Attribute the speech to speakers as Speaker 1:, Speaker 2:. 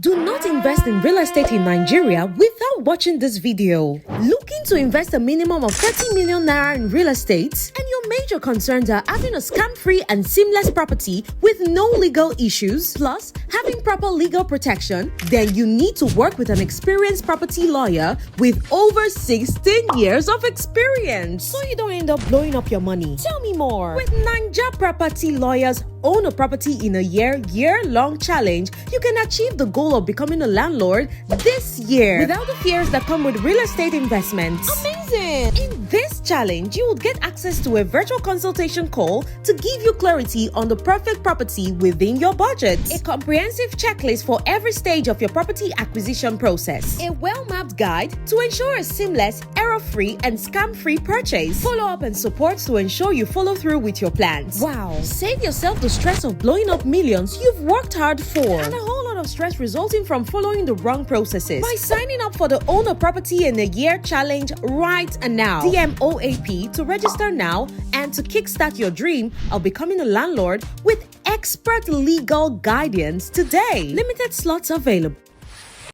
Speaker 1: Do not invest in real estate in Nigeria without watching this video. Looking to invest a minimum of 30 million naira in real estate, and your major concerns are having a scam-free and seamless property with no legal issues, plus having proper legal protection, then you need to work with an experienced property lawyer with over 16 years of experience, so you don't end up blowing up your money. Tell me more. With Naija Property Lawyers Own a Property in a year-long challenge, you can achieve the goal of becoming a landlord this year without the fears that come with real estate investments. Amazing! In this challenge, you will get access to a virtual consultation call to give you clarity on the perfect property within your budget, a comprehensive checklist for every stage of your property acquisition process, a well-mapped guide to ensure a seamless, error-free and scam-free purchase, follow-up and support to ensure you follow through with your plans. Wow! Save yourself the stress of blowing up millions you've worked hard for, and a whole lot of stress resulting from following the wrong processes, by signing up for the Own a Property in a Year challenge right now. DM OAP to register now and to kickstart your dream of becoming a landlord with expert legal guidance today. Limited slots available.